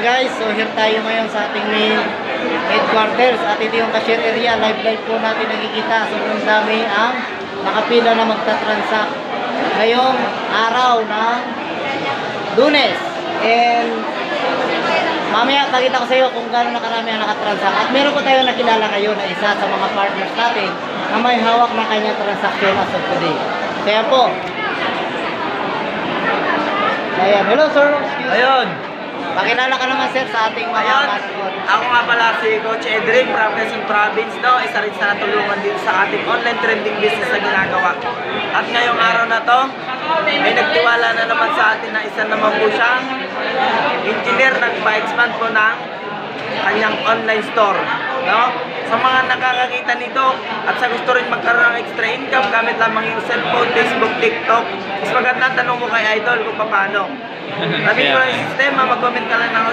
guys, so here tayo ngayon sa ating main headquarters at ito yung cashier area. Live po natin nakikita. Sobrang dami ang nakapila na magta-transact ngayong araw ng Lunes. And mamaya pakita ko sa iyo kung gaano na karami ang nakatransact. At meron po tayo nakilala kayo na isa sa mga partners natin na may hawak na kanyang transaction as of today. Kaya po, ayan, hello sir. Ayun. Pakilala ka naman sir sa ating mga Ayun. mascot. Ako nga pala si Coach Edric from Quezon Province, no? Isa rin sa natulungan din sa ating online trending business na ginagawa. At ngayong araw na to, may nagtiwala na naman sa atin na isa naman po siyang engineer nagpa-expand po ng kanyang online store, no? Sa mga nakakakita nito at sa gusto rin magkaroon ng extra income gamit lamang yung cellphone, Facebook, TikTok, mas maganda tanong mo kay Idol kung paano. Sabihin ko lang yung sistema, mag-comment ka lang ng